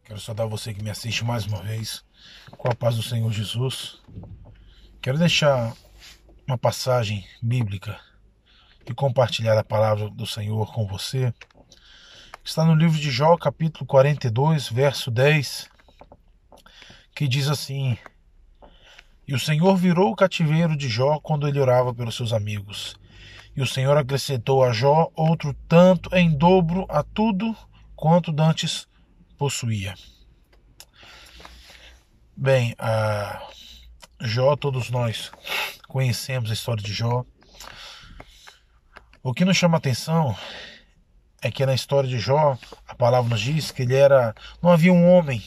Quero saudar você que me assiste mais uma vez, com a paz do Senhor Jesus. Quero deixar uma passagem bíblica e compartilhar a palavra do Senhor com você. Está no livro de Jó, capítulo 42, verso 10, que diz assim: E o Senhor virou o cativeiro de Jó quando ele orava pelos seus amigos. E o Senhor acrescentou a Jó outro tanto em dobro a tudo quanto dantes possuía. Bem, Jó, todos nós conhecemos a história de Jó. O que nos chama a atenção é que na história de Jó, a palavra nos diz que não havia um homem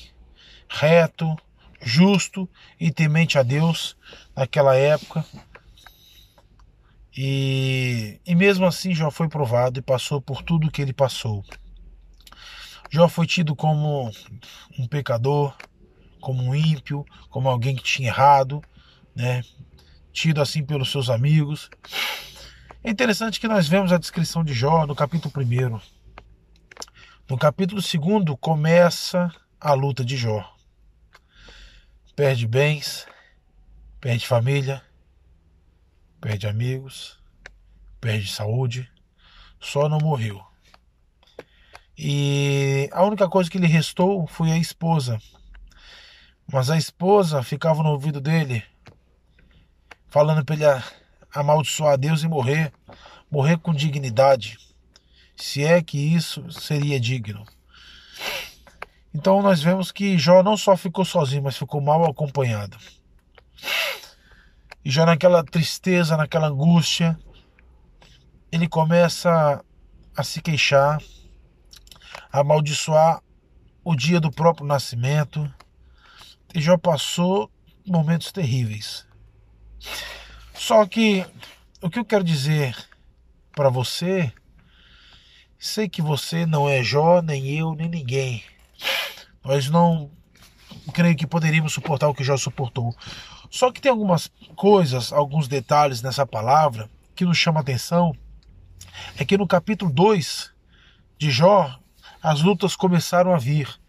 reto, justo e temente a Deus naquela época. E mesmo assim Jó foi provado e passou por tudo o que ele passou. Jó foi tido como um pecador, como um ímpio, como alguém que tinha errado, né? Tido assim pelos seus amigos. É interessante que nós vemos a descrição de Jó no capítulo 1. No capítulo 2 começa a luta de Jó. Perde bens, perde família, perde amigos, perde saúde, só não morreu. E a única coisa que lhe restou foi a esposa. Mas a esposa ficava no ouvido dele, falando para ele amaldiçoar a Deus e morrer com dignidade, se é que isso seria digno. Então nós vemos que Jó não só ficou sozinho, mas ficou mal acompanhado. E Jó, naquela tristeza, naquela angústia, ele começa a se queixar, a amaldiçoar o dia do próprio nascimento. E Jó passou momentos terríveis. Só que o que eu quero dizer para você, sei que você não é Jó, nem eu, nem ninguém. Nós não creio que poderíamos suportar o que Jó suportou. Só que tem algumas coisas, alguns detalhes nessa palavra que nos chamam a atenção. É que no capítulo 2 de Jó, as lutas começaram a vir.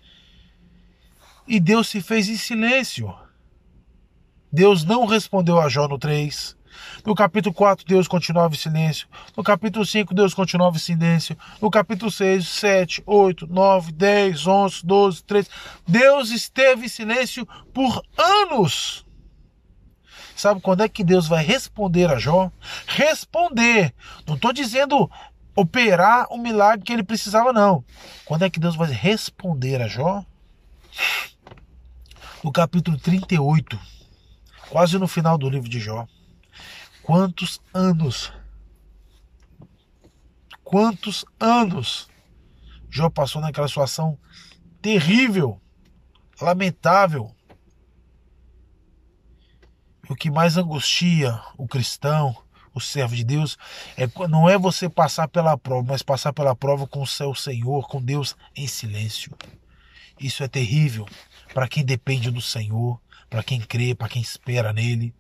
E Deus se fez em silêncio. Deus não respondeu a Jó no 3. No capítulo 4, Deus continuava em silêncio. No capítulo 5, Deus continuava em silêncio. No capítulo 6, 7, 8, 9, 10, 11, 12, 13. Deus esteve em silêncio por anos. Sabe quando é que Deus vai responder a Jó? Responder. Não estou dizendo operar o milagre que ele precisava, não. Quando é que Deus vai responder a Jó? No capítulo 38, quase no final do livro de Jó. Quantos anos Jó passou naquela situação terrível, lamentável. E o que mais angustia o cristão, o servo de Deus, não é você passar pela prova, mas passar pela prova com o seu Senhor, com Deus em silêncio. Isso é terrível para quem depende do Senhor, para quem crê, para quem espera nele.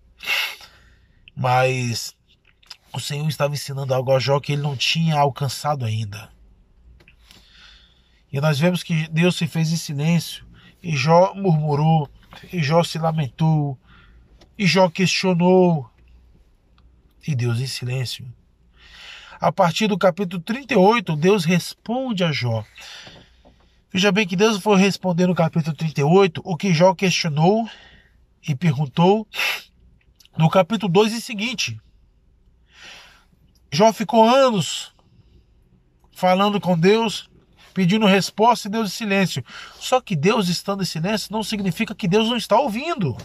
Mas o Senhor estava ensinando algo a Jó que ele não tinha alcançado ainda. E nós vemos que Deus se fez em silêncio, e Jó murmurou, e Jó se lamentou, e Jó questionou, e Deus em silêncio. A partir do capítulo 38, Deus responde a Jó. Veja bem que Deus foi responder no capítulo 38 o que Jó questionou e perguntou no capítulo 2 e seguinte. Jó ficou anos falando com Deus, pedindo resposta e Deus em silêncio. Só que Deus estando em silêncio não significa que Deus não está ouvindo.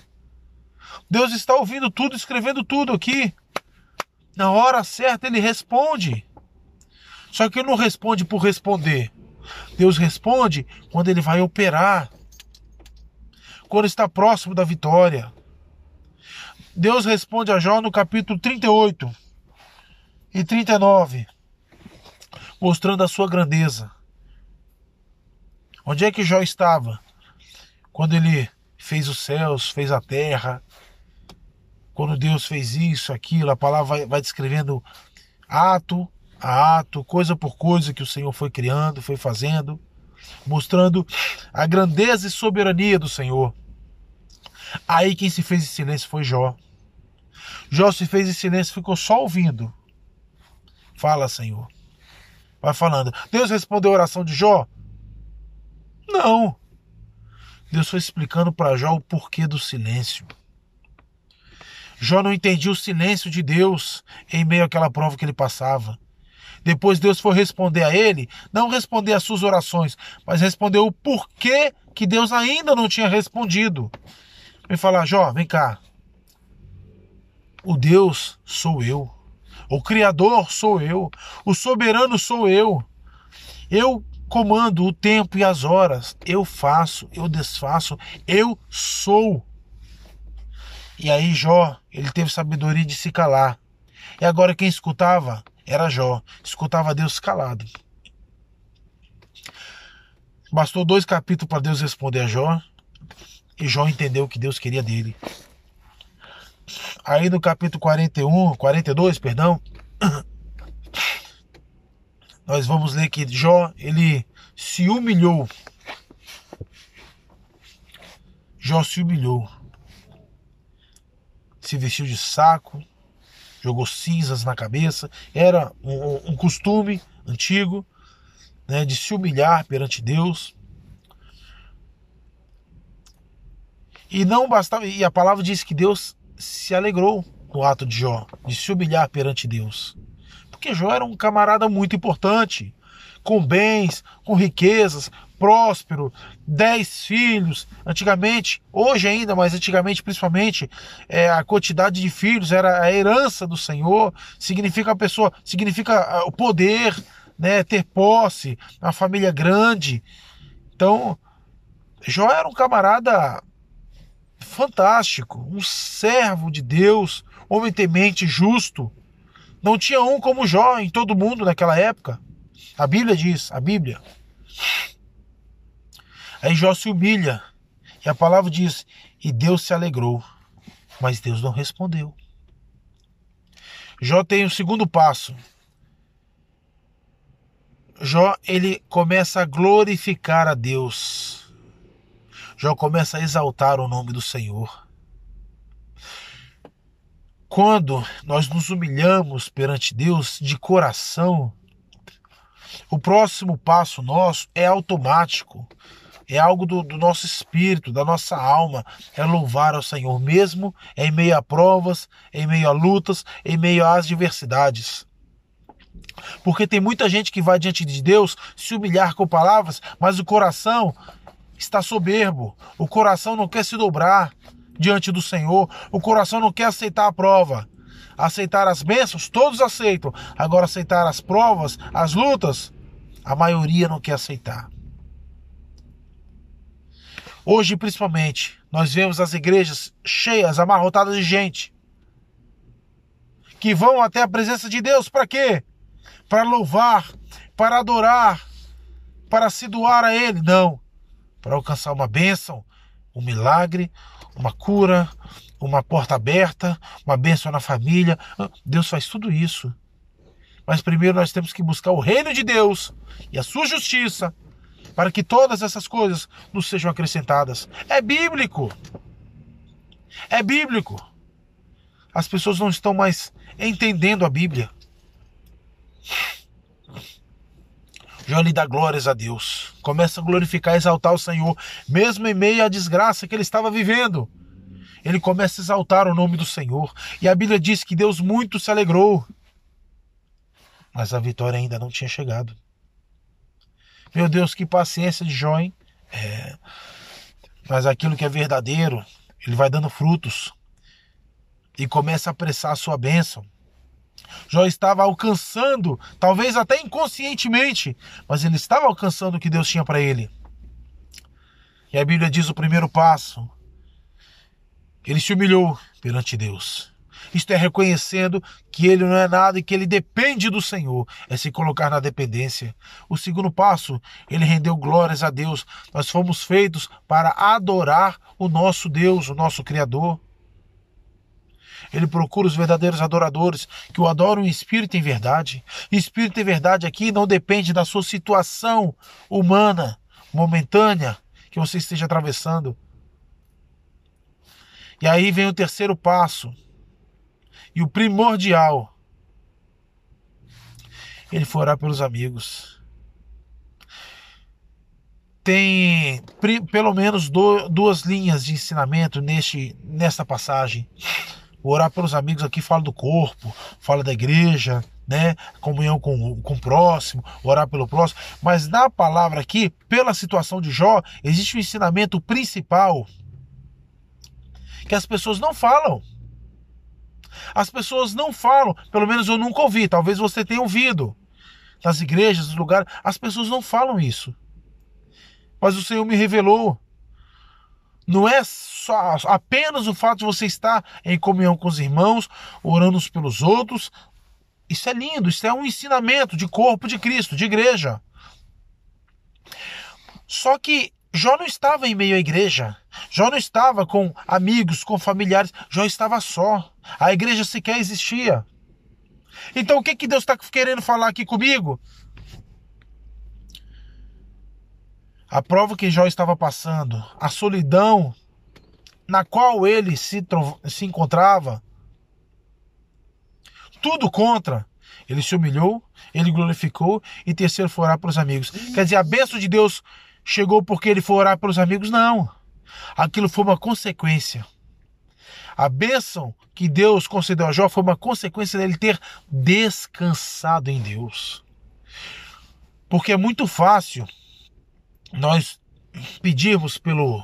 Deus está ouvindo tudo, escrevendo tudo aqui. Na hora certa ele responde. Só que ele não responde por responder. Deus responde quando ele vai operar, quando está próximo da vitória. Deus responde a Jó no capítulo 38 e 39, mostrando a sua grandeza. Onde é que Jó estava? Quando ele fez os céus, fez a terra, quando Deus fez isso, aquilo, a palavra vai descrevendo ato a ato, coisa por coisa que o Senhor foi criando, foi fazendo. mostrando a grandeza e soberania do Senhor. Aí quem se fez em silêncio foi Jó. Jó se fez em silêncio, ficou só ouvindo. Fala, Senhor. Vai falando. Deus respondeu a oração de Jó? Não. Deus foi explicando para Jó o porquê do silêncio. Jó não entendia o silêncio de Deus em meio àquela prova que ele passava. Depois Deus foi responder a ele, não responder às suas orações, mas responder o porquê que Deus ainda não tinha respondido. Ele fala: Jó, vem cá. O Deus sou eu. O Criador sou eu. O soberano sou eu. Eu comando o tempo e as horas. Eu faço, eu desfaço, eu sou. E aí Jó, ele teve sabedoria de se calar. E agora quem escutava era Jó. Escutava Deus calado. Bastou 2 capítulos para Deus responder a Jó. E Jó entendeu o que Deus queria dele. Aí no capítulo 42, nós vamos ler que Jó, ele se humilhou. Jó se humilhou. Se vestiu de saco, jogou cinzas na cabeça. Era um costume antigo, né, de se humilhar perante Deus. E não bastava, e a palavra diz que Deus se alegrou no ato de Jó, de se humilhar perante Deus. Porque Jó era um camarada muito importante, com bens, com riquezas, próspero, 10 filhos. Antigamente, hoje ainda, mas antigamente principalmente, a quantidade de filhos era a herança do Senhor. Significa a pessoa, significa o poder, né, ter posse, uma família grande. Então, Jó era um camarada fantástico, um servo de Deus, homem temente, justo. Não tinha um como Jó em todo mundo naquela época. A Bíblia diz, a Bíblia. Aí Jó se humilha, e a palavra diz, e Deus se alegrou, mas Deus não respondeu. Jó tem o segundo passo. Jó, ele começa a glorificar a Deus. Jó começa a exaltar o nome do Senhor. Quando nós nos humilhamos perante Deus de coração, o próximo passo nosso é automático. É algo do nosso espírito, da nossa alma. É louvar ao Senhor mesmo em meio a provas, em meio a lutas, em meio às adversidades. Porque tem muita gente que vai diante de Deus se humilhar com palavras, mas o coração está soberbo. O coração não quer se dobrar diante do Senhor. O coração não quer aceitar a prova. Aceitar as bênçãos, todos aceitam. Agora aceitar as provas, as lutas, a maioria não quer aceitar. Hoje, principalmente, nós vemos as igrejas cheias, amarrotadas de gente que vão até a presença de Deus. Para quê? Para louvar, para adorar, para se doar a Ele. Não. Para alcançar uma bênção, um milagre, uma cura, uma porta aberta, uma bênção na família. Deus faz tudo isso. Mas primeiro nós temos que buscar o reino de Deus e a sua justiça, para que todas essas coisas nos sejam acrescentadas. É bíblico. É bíblico. As pessoas não estão mais entendendo a Bíblia. Jó lhe dá glórias a Deus. Começa a glorificar e exaltar o Senhor, mesmo em meio à desgraça que ele estava vivendo. Ele começa a exaltar o nome do Senhor. E a Bíblia diz que Deus muito se alegrou. Mas a vitória ainda não tinha chegado. Meu Deus, que paciência de Jó, hein? Mas aquilo que é verdadeiro, ele vai dando frutos. E começa a apressar a sua bênção. Jó estava alcançando, talvez até inconscientemente, mas ele estava alcançando o que Deus tinha para ele. E a Bíblia diz o primeiro passo. Ele se humilhou perante Deus. Isto é reconhecendo que ele não é nada e que ele depende do Senhor. É se colocar na dependência. O segundo passo, ele rendeu glórias a Deus. Nós fomos feitos para adorar o nosso Deus, o nosso Criador. Ele procura os verdadeiros adoradores, que o adoram em espírito e em verdade. E espírito e verdade aqui não depende da sua situação humana. momentânea que você esteja atravessando. E aí vem o terceiro passo e o primordial. Ele foi orar pelos amigos. Tem pelo menos duas linhas de ensinamento nessa passagem. O orar pelos amigos aqui fala do corpo, fala da igreja, né? Comunhão com o próximo, orar pelo próximo. Mas na palavra aqui, pela situação de Jó, existe um ensinamento principal que as pessoas não falam. As pessoas não falam, pelo menos eu nunca ouvi, talvez você tenha ouvido. Nas igrejas, nos lugares, as pessoas não falam isso. Mas o Senhor me revelou. Não é só apenas o fato de você estar em comunhão com os irmãos, orando uns pelos outros. Isso é lindo, isso é um ensinamento de corpo de Cristo, de igreja. Só que Jó não estava em meio à igreja. Jó não estava com amigos, com familiares. Jó estava só. A igreja sequer existia. Então o que Deus está querendo falar aqui comigo? A prova que Jó estava passando, a solidão na qual ele se encontrava, tudo contra. Ele se humilhou, ele glorificou e terceiro foi orar pelos amigos. Quer dizer, a bênção de Deus chegou porque ele foi orar pelos amigos? Não. Aquilo foi uma consequência. A bênção que Deus concedeu a Jó foi uma consequência dele ter descansado em Deus. Porque é muito fácil nós pedirmos pelo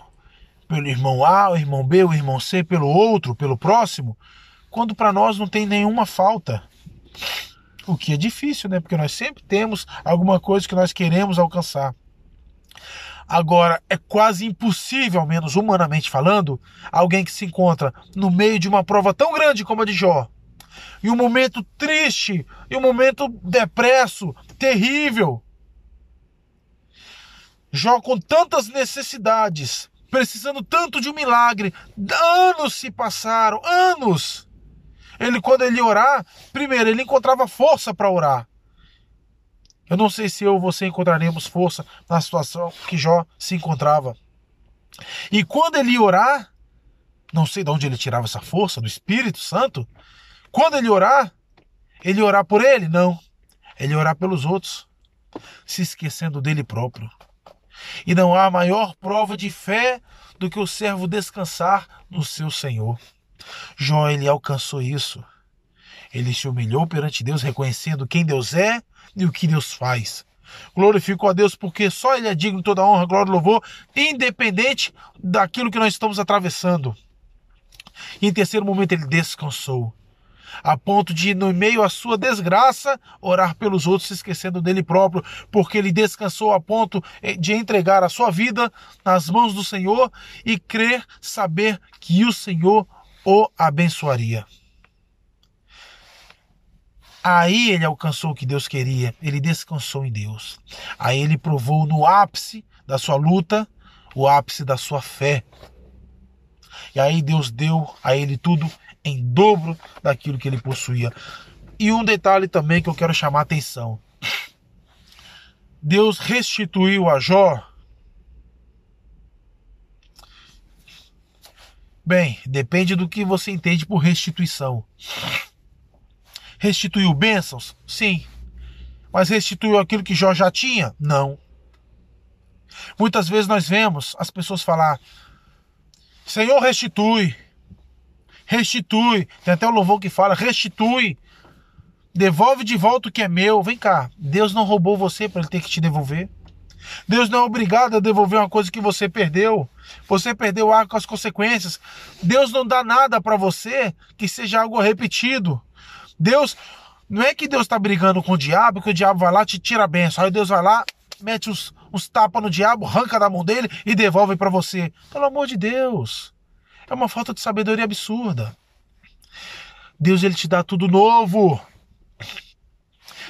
irmão A, o irmão B, o irmão C, pelo outro, pelo próximo, quando para nós não tem nenhuma falta. O que é difícil, né? Porque nós sempre temos alguma coisa que nós queremos alcançar. Agora, é quase impossível, ao menos humanamente falando, alguém que se encontra no meio de uma prova tão grande como a de Jó, em um momento triste, em um momento depresso, terrível, Jó com tantas necessidades, precisando tanto de um milagre, anos se passaram, anos. Quando ele orar, primeiro, ele encontrava força para orar. Eu não sei se eu ou você encontraremos força na situação que Jó se encontrava. E quando ele ia orar, não sei de onde ele tirava essa força, do Espírito Santo. Quando ele orar por ele? Não. Ele orar pelos outros, se esquecendo dele próprio. E não há maior prova de fé do que o servo descansar no seu Senhor. Jó, ele alcançou isso. Ele se humilhou perante Deus, reconhecendo quem Deus é e o que Deus faz. Glorificou a Deus porque só Ele é digno de toda honra, glória e louvor, independente daquilo que nós estamos atravessando. E em terceiro momento ele descansou, a ponto de, no meio à sua desgraça, orar pelos outros, se esquecendo dele próprio, porque ele descansou a ponto de entregar a sua vida nas mãos do Senhor e crer, saber que o Senhor o abençoaria. Aí ele alcançou o que Deus queria, ele descansou em Deus. Aí ele provou no ápice da sua luta, o ápice da sua fé. E aí Deus deu a ele tudo em dobro daquilo que ele possuía. E um detalhe também que eu quero chamar a atenção. Deus restituiu a Jó. Bem, depende do que você entende por restituição. Restituiu bênçãos? Sim. Mas restituiu aquilo que Jó já tinha? Não. Muitas vezes nós vemos as pessoas falar: Senhor, restitui. Restitui. Tem até o louvor que fala: restitui. Devolve de volta o que é meu. Vem cá. Deus não roubou você para ele ter que te devolver. Deus não é obrigado a devolver uma coisa que você perdeu. Você perdeu algo com as consequências. Deus não dá nada para você que seja algo repetido. Deus, não é que Deus está brigando com o diabo, que o diabo vai lá e te tira a bênção. Aí Deus vai lá, mete uns tapas no diabo, arranca da mão dele e devolve para você. Pelo amor de Deus. É uma falta de sabedoria absurda. Deus, ele te dá tudo novo.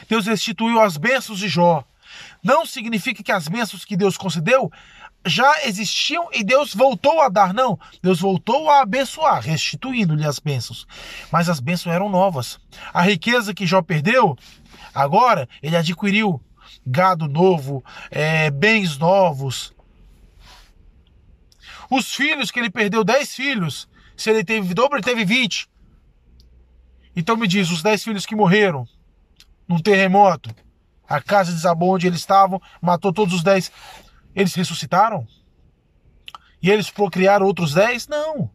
Deus restituiu as bênçãos de Jó. Não significa que as bênçãos que Deus concedeu já existiam e Deus voltou a dar. Não, Deus voltou a abençoar, restituindo-lhe as bênçãos. Mas as bênçãos eram novas. A riqueza que Jó perdeu, agora ele adquiriu. gado novo, bens novos. Os filhos que ele perdeu, 10 filhos, se ele teve dobro, ele teve 20. Então me diz, os 10 filhos que morreram num terremoto, a casa desabou onde eles estavam, matou todos os 10, eles ressuscitaram? E eles procriaram outros 10? Não.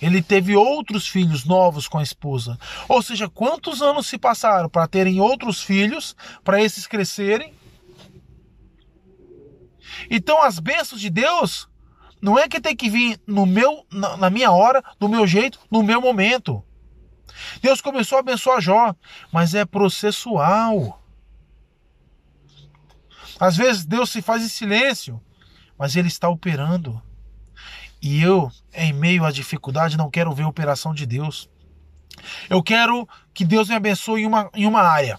Ele teve outros filhos novos com a esposa. Ou seja, quantos anos se passaram para terem outros filhos, para esses crescerem? Então as bênçãos de Deus não é que tem que vir na minha hora, do meu jeito, no meu momento. Deus começou a abençoar Jó, mas é processual. Às vezes Deus se faz em silêncio, mas Ele está operando. E eu, em meio à dificuldade, não quero ver a operação de Deus. Eu quero que Deus me abençoe em uma área.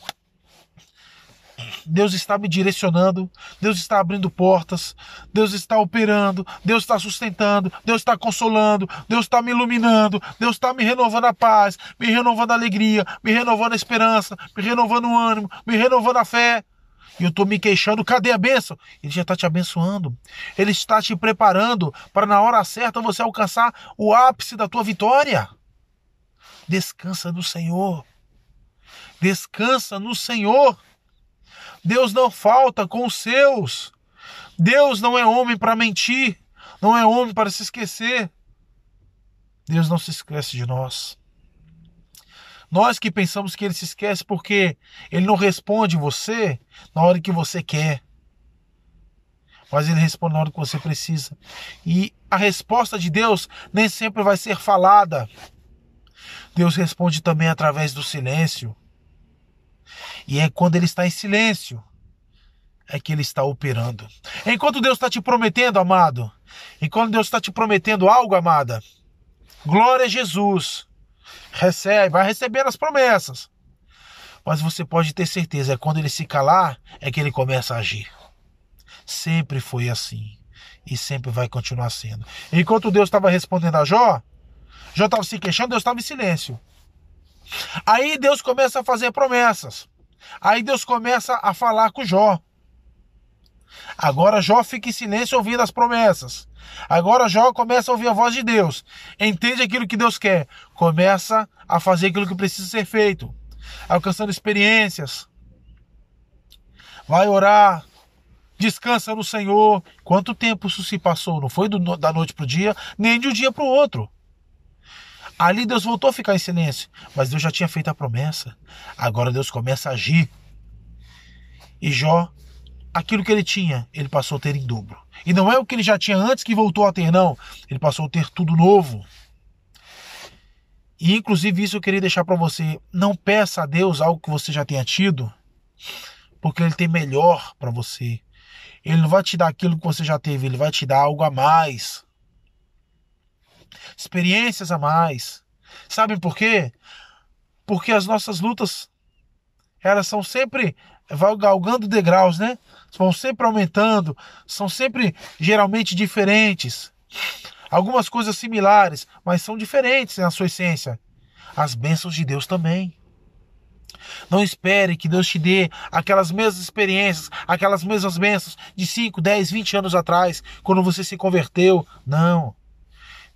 Deus está me direcionando, Deus está abrindo portas, Deus está operando, Deus está sustentando, Deus está consolando, Deus está me iluminando, Deus está me renovando a paz, me renovando a alegria, me renovando a esperança, me renovando o ânimo, me renovando a fé. E eu estou me queixando, cadê a bênção? Ele já está te abençoando. Ele está te preparando para na hora certa você alcançar o ápice da tua vitória. Descansa no Senhor. Descansa no Senhor. Deus não falta com os seus. Deus não é homem para mentir. Não é homem para se esquecer. Deus não se esquece de nós. Nós que pensamos que Ele se esquece porque Ele não responde você na hora que você quer. Mas Ele responde na hora que você precisa. E a resposta de Deus nem sempre vai ser falada. Deus responde também através do silêncio. E é quando Ele está em silêncio é que Ele está operando. Enquanto Deus está te prometendo, amado, enquanto Deus está te prometendo algo, amada, glória a Jesus. Recebe, vai receber as promessas. Mas você pode ter certeza, é quando Ele se calar, é que Ele começa a agir. Sempre foi assim. E sempre vai continuar sendo. Enquanto Deus estava respondendo a Jó, Jó estava se queixando, Deus estava em silêncio. Aí Deus começa a fazer promessas. Aí Deus começa a falar com Jó. Agora Jó fica em silêncio ouvindo as promessas. Agora Jó começa a ouvir a voz de Deus. Entende aquilo que Deus quer. Começa a fazer aquilo que precisa ser feito. Alcançando experiências. Vai orar. Descansa no Senhor. Quanto tempo isso se passou? Não foi da noite para o dia, nem de um dia para o outro. Ali Deus voltou a ficar em silêncio. Mas Deus já tinha feito a promessa. Agora Deus começa a agir. E Jó, aquilo que ele tinha, ele passou a ter em dobro. E não é o que ele já tinha antes que voltou a ter, não. Ele passou a ter tudo novo. E inclusive isso eu queria deixar para você. Não peça a Deus algo que você já tenha tido, porque Ele tem melhor para você. Ele não vai te dar aquilo que você já teve, Ele vai te dar algo a mais. Experiências a mais. Sabem por quê? Porque as nossas lutas, elas são sempre galgando degraus, né? Vão sempre aumentando, são sempre geralmente diferentes. Algumas coisas similares, mas são diferentes na sua essência. As bênçãos de Deus também. Não espere que Deus te dê aquelas mesmas experiências, aquelas mesmas bênçãos de 5, 10, 20 anos atrás, quando você se converteu. Não.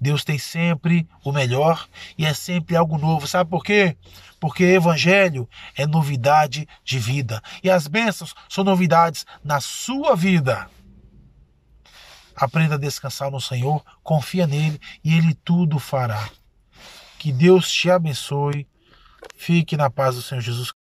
Deus tem sempre o melhor e é sempre algo novo. Sabe por quê? Porque Evangelho é novidade de vida. E as bênçãos são novidades na sua vida. Aprenda a descansar no Senhor, confia nele e Ele tudo fará. Que Deus te abençoe. Fique na paz do Senhor Jesus.